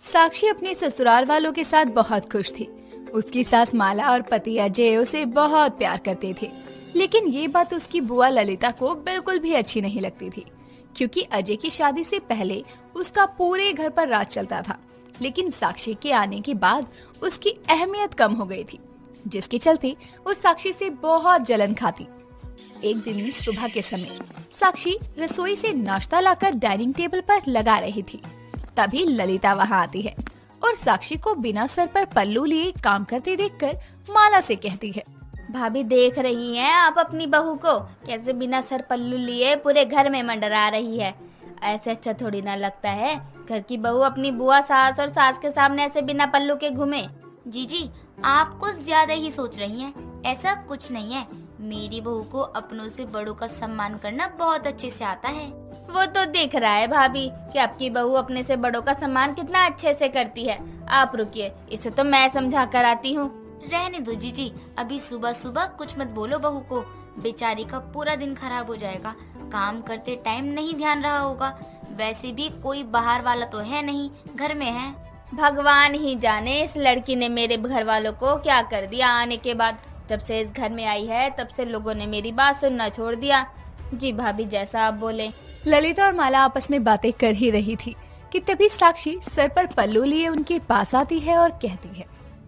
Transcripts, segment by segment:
साक्षी अपने ससुराल वालों के साथ बहुत खुश थी। उसकी सास माला और पति अजय उसे बहुत प्यार करते थे। लेकिन ये बात उसकी बुआ ललिता को बिल्कुल भी अच्छी नहीं लगती थी, क्योंकि अजय की शादी से पहले उसका पूरे घर पर राज चलता था। लेकिन साक्षी के आने के बाद उसकी अहमियत कम हो गई थी, जिसके चलते वो साक्षी से बहुत जलन खाती। एक दिन सुबह के समय साक्षी रसोई से नाश्ता लाकर डाइनिंग टेबल पर लगा रही थी। तभी ललिता वहाँ आती है और साक्षी को बिना सर पर पल्लू लिए काम करते देखकर माला से कहती है, भाभी देख रही हैं आप अपनी बहू को कैसे बिना सर पल्लू लिए पूरे घर में मंडरा रही है। ऐसे अच्छा थोड़ी ना लगता है घर की बहू अपनी बुआ सास और सास के सामने ऐसे बिना पल्लू के घूमे। जीजी आप कुछ ज्यादा ही सोच रही हैं, ऐसा कुछ नहीं है। मेरी बहू को अपनों से बड़ों का सम्मान करना बहुत अच्छे से आता है। वो तो दिख रहा है भाभी कि आपकी बहू अपने से बड़ों का सम्मान कितना अच्छे से करती है। आप रुकिए, इसे तो मैं समझा कर आती हूँ। रहने दो जीजी, अभी सुबह सुबह कुछ मत बोलो बहू को, बेचारी का पूरा दिन खराब हो जाएगा। काम करते टाइम नहीं ध्यान रहा होगा। वैसे भी कोई बाहर वाला तो है नहीं, घर में है। भगवान ही जाने इस लड़की ने मेरे घर वालों को क्या कर दिया। आने के बाद जब से इस घर में आई है तब से लोगों ने मेरी बात सुनना छोड़ दिया। जी भाभी जैसा आप बोले। ललिता और माला आपस में बातें कर ही रही थी कि तभी साक्षी सर पर पल्लू लिए उनके पास आती है और कहती है,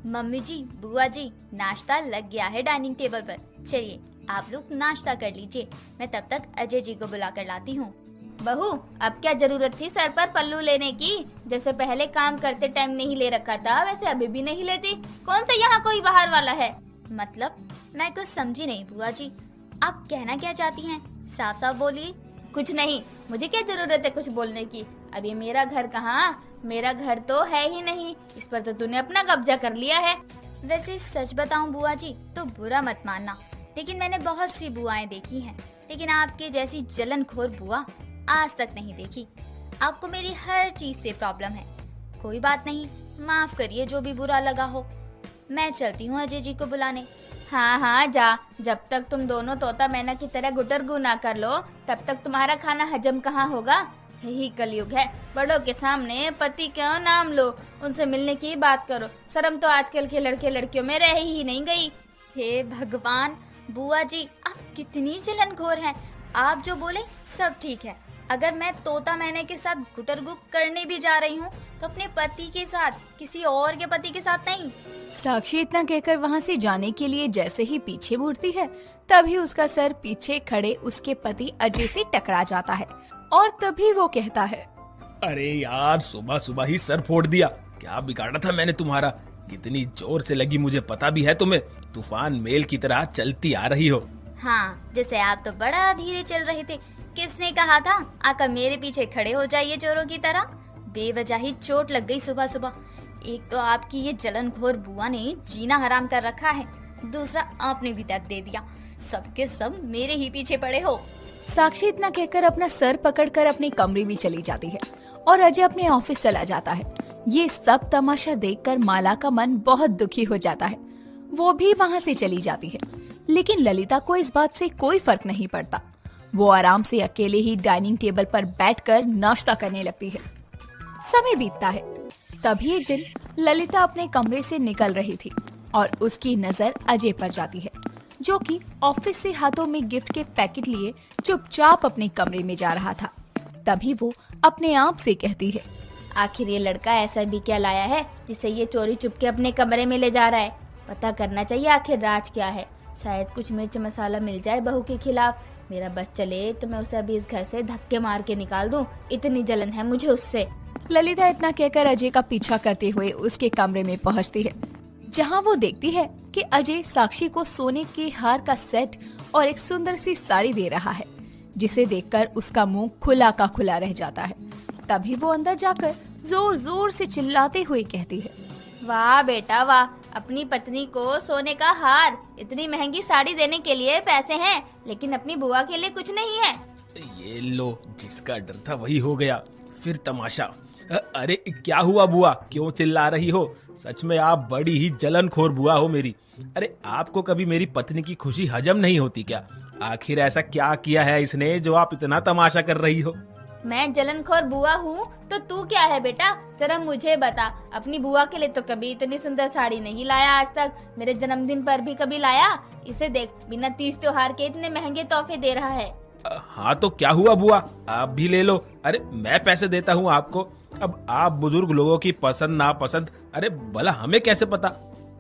मम्मी जी, बुआ जी, नाश्ता लग गया है डाइनिंग टेबल पर। चलिए आप लोग नाश्ता कर लीजिए, मैं तब तक अजय जी को बुला कर लाती हूँ। बहू अब क्या जरूरत थी सर पर पल्लू लेने की? जैसे पहले काम करते टाइम नहीं ले रखा था वैसे अभी भी नहीं लेती। कौन सा यहाँ कोई बाहर वाला है? मतलब मैं कुछ समझी नहीं बुआ जी, आप कहना क्या चाहती हैं? साफ साफ बोलिए। कुछ नहीं, मुझे क्या जरूरत है कुछ बोलने की। अब ये मेरा घर कहाँ? मेरा घर तो है ही नहीं, इस पर तो तूने अपना कब्जा कर लिया है। वैसे सच बताऊं बुआ जी तो बुरा मत मानना, लेकिन मैंने बहुत सी बुआएं देखी हैं, लेकिन आपके जैसी जलनखोर बुआ आज तक नहीं देखी। आपको मेरी हर चीज से प्रॉब्लम है। कोई बात नहीं, माफ करिए जो भी बुरा लगा हो। मैं चलती हूँ अजय जी को बुलाने। हाँ हाँ जा, जब तक तुम दोनों तोता मैना की तरह गुटरगू ना कर लो तब तक तुम्हारा खाना हजम कहाँ होगा। यही कलयुग है, बड़ों के सामने पति क्यों नाम लो, उनसे मिलने की बात करो। शर्म तो आजकल के लड़के लड़कियों में रह ही नहीं गई। हे भगवान, बुआ जी आप कितनी जलनखोर हैं। आप जो बोले सब ठीक है। अगर मैं तोता मैने के साथ गुटरगु करने भी जा रही हूँ तो अपने पति के साथ, किसी और के पति के साथ नहीं। साक्षी इतना कहकर वहाँ से जाने के लिए जैसे ही पीछे मुड़ती है तभी उसका सर पीछे खड़े उसके पति अजय से टकरा जाता है और तभी वो कहता है, अरे यार सुबह सुबह ही सर फोड़ दिया। क्या बिगाड़ा था मैंने तुम्हारा? कितनी जोर से लगी मुझे पता भी है तुम्हें। तूफान मेल की तरह चलती आ रही हो। हाँ, जैसे आप तो बड़ा धीरे चल रहे थे। किसने कहा था आकर मेरे पीछे खड़े हो जाइए चोरों की तरह? बेवजह ही चोट लग गई सुबह सुबह। एक तो आपकी ये जलनखोर बुआ ने जीना हराम कर रखा है, दूसरा आपने भी दर्द दे दिया। सबके सब मेरे ही पीछे पड़े हो। साक्षी इतना कहकर अपना सर पकड़कर अपने कमरे में चली जाती है और अजय अपने ऑफिस चला जाता है। ये सब तमाशा देखकर माला का मन बहुत दुखी हो जाता है। वो भी वहाँ से चली जाती है, लेकिन ललिता को इस बात से कोई फर्क नहीं पड़ता। वो आराम से अकेले ही डाइनिंग टेबल पर बैठकर नाश्ता करने लगती है। समय बीतता है। तभी एक दिन ललिता अपने कमरे से निकल रही थी और उसकी नजर अजय पर जाती है, जो कि ऑफिस से हाथों में गिफ्ट के पैकेट लिए चुपचाप अपने कमरे में जा रहा था। तभी वो अपने आप से कहती है, आखिर ये लड़का ऐसा भी क्या लाया है जिसे ये चोरी चुपके अपने कमरे में ले जा रहा है? पता करना चाहिए आखिर राज क्या है। शायद कुछ मिर्च मसाला मिल जाए बहू के खिलाफ। मेरा बस चले तो मैं उसे अभी इस घर से धक्के मार के निकाल दूं। इतनी जलन है मुझे उससे। ललिता इतना कहकर अजय का पीछा करते हुए उसके कमरे में पहुंचती है, जहां वो देखती है कि अजय साक्षी को सोने के हार का सेट और एक सुंदर सी साड़ी दे रहा है, जिसे देखकर उसका मुंह खुला का खुला रह जाता है। तभी वो अंदर जाकर जोर जोर से चिल्लाते हुए कहती है, वाह बेटा वाह, अपनी पत्नी को सोने का हार, इतनी महंगी साड़ी देने के लिए पैसे हैं, लेकिन अपनी बुआ के लिए कुछ नहीं है। ये लो, जिसका डर था वही हो गया। फिर तमाशा। अरे क्या हुआ बुआ, क्यों चिल्ला रही हो? सच में आप बड़ी ही जलनखोर बुआ हो मेरी। अरे आपको कभी मेरी पत्नी की खुशी हजम नहीं होती क्या? आखिर ऐसा क्या किया है इसने जो आप इतना तमाशा कर रही हो? मैं जलनखोर बुआ हूँ तो तू क्या है बेटा? जरा मुझे बता, अपनी बुआ के लिए तो कभी इतनी सुंदर साड़ी नहीं लाया आज तक, मेरे जन्मदिन पर भी कभी लाया? इसे देख, बिना तीज त्योहार के इतने महंगे तोहफे दे रहा है। हाँ तो क्या हुआ बुआ, आप भी ले लो। अरे मैं पैसे देता हूँ आपको। अब आप बुजुर्ग लोगों की पसंद नापसंद, अरे भला हमें कैसे पता?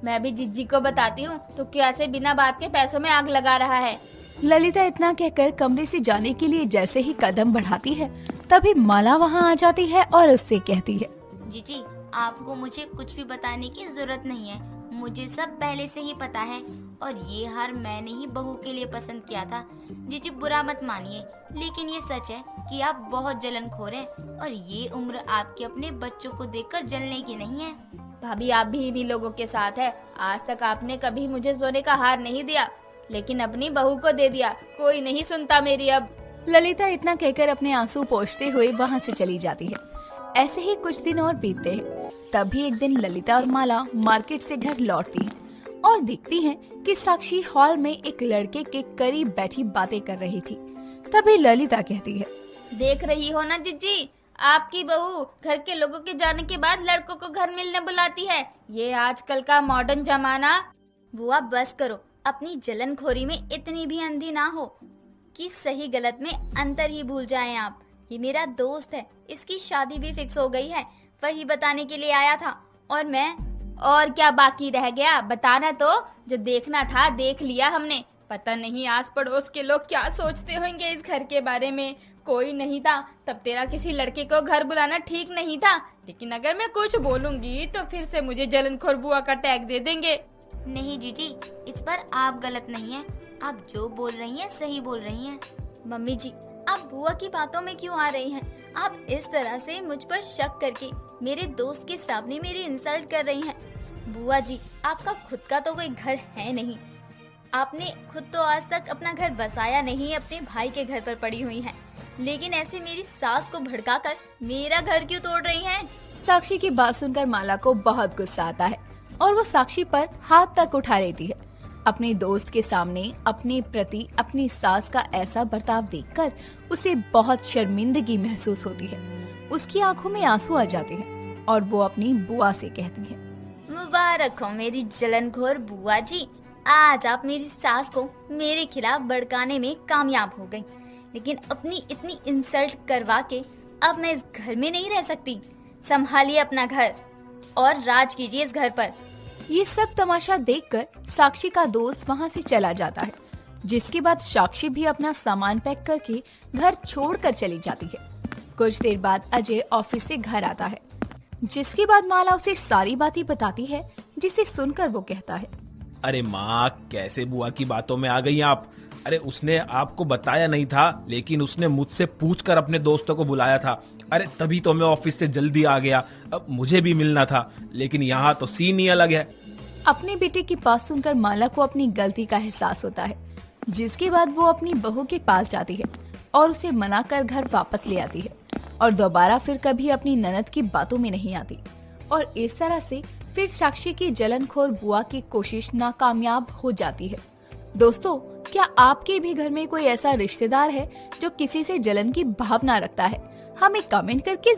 मैं भी जिज्जी को बताती हूँ तो कैसे बिना बात के पैसों में आग लगा रहा है। ललिता इतना कहकर कमरे से जाने के लिए जैसे ही कदम बढ़ाती है, तभी माला वहाँ आ जाती है और उससे कहती है, जीजी, आपको मुझे कुछ भी बताने की जरूरत नहीं है, मुझे सब पहले से ही पता है। और ये हार मैंने ही बहू के लिए पसंद किया था। जीजी बुरा मत मानिए, लेकिन ये सच है कि आप बहुत जलनखोर हैं और ये उम्र आपके अपने बच्चों को देखकर जलने की नहीं है। भाभी आप भी इन्हीं लोगों के साथ है। आज तक आपने कभी मुझे सोने का हार नहीं दिया, लेकिन अपनी बहू को दे दिया। कोई नहीं सुनता मेरी अब। ललिता इतना कहकर अपने आंसू पोंछते हुए वहाँ से चली जाती है। ऐसे ही कुछ दिन और बीतते हैं। तभी एक दिन ललिता और माला मार्केट से घर लौटती हैं और देखती हैं कि साक्षी हॉल में एक लड़के के करीब बैठी बातें कर रही थी। तभी ललिता कहती है, देख रही हो ना जिज्जी, आपकी बहू घर के लोगों के जाने के बाद लड़कों को घर मिलने बुलाती है। ये आजकल का मॉडर्न जमाना। बुआ बस करो, अपनी जलनखोरी में इतनी भी अंधी ना हो कि सही गलत में अंतर ही भूल जाएं आप। ये मेरा दोस्त है, इसकी शादी भी फिक्स हो गई है, वही बताने के लिए आया था। और क्या बाकी रह गया? बताना तो, जो देखना था देख लिया हमने। पता नहीं आस पड़ोस के लोग क्या सोचते होंगे इस घर के बारे में। कोई नहीं था तब तेरा किसी लड़के को घर बुलाना ठीक नहीं था, लेकिन अगर मैं कुछ बोलूंगी तो फिर से मुझे जलनखोर बुआ का टैग दे देंगे। नहीं जीजी, इस पर आप गलत नहीं हैं। आप जो बोल रही हैं सही बोल रही हैं। मम्मी जी, आप बुआ की बातों में क्यों आ रही हैं? आप इस तरह से मुझ पर शक करके मेरे दोस्त के सामने मेरी इंसल्ट कर रही हैं। बुआ जी, आपका खुद का तो कोई घर है नहीं। आपने खुद तो आज तक अपना घर बसाया नहीं, अपने भाई के घर पर पड़ी हुई हैं। लेकिन ऐसे मेरी सास को भड़काकर मेरा घर क्यों तोड़ रही हैं? साक्षी की बात सुनकर माला को बहुत गुस्सा आता है और वो साक्षी पर हाथ तक उठा लेती है। अपने दोस्त के सामने अपने प्रति अपनी सास का ऐसा बर्ताव देखकर उसे बहुत शर्मिंदगी महसूस होती है। उसकी आंखों में आंसू आ जाते हैं और वो अपनी बुआ से कहती है, मुबारक हो मेरी जलनखोर बुआ जी, आज आप मेरी सास को मेरे खिलाफ भड़काने में कामयाब हो गई। लेकिन अपनी इतनी इंसल्ट करवा के अब मैं इस घर में नहीं रह सकती। संभालिए अपना घर और राज कीजिए इस घर पर। ये सब तमाशा देखकर साक्षी का दोस्त वहाँ से चला जाता है, जिसके बाद साक्षी भी अपना सामान पैक करके घर छोड़कर चली जाती है। कुछ देर बाद अजय ऑफिस से घर आता है, जिसके बाद माला उसे सारी बातें बताती है, जिसे सुनकर वो कहता है, अरे माँ, कैसे बुआ की बातों में आ गई आप? अरे उसने आपको बताया नहीं था, लेकिन उसने मुझसे पूछकर अपने दोस्तों को बुलाया था। अरे तभी तो मैं ऑफिस से जल्दी आ गया। अब मुझे भी मिलना था, लेकिन यहाँ तो सीन ही अलग है। अपने बेटे की बात सुनकर माला को अपनी गलती का एहसास होता है, जिसके बाद वो अपनी बहू के पास जाती है और उसे मनाकर घर वापस ले आती है और दोबारा फिर कभी अपनी ननद की बातों में नहीं आती। और इस तरह से फिर साक्षी की जलनखोर बुआ की कोशिश नाकामयाब हो जाती है। दोस्तों, क्या आपके भी घर में कोई ऐसा रिश्तेदार है जो किसी से जलन की भावना रखता है? हमें कमेंट करके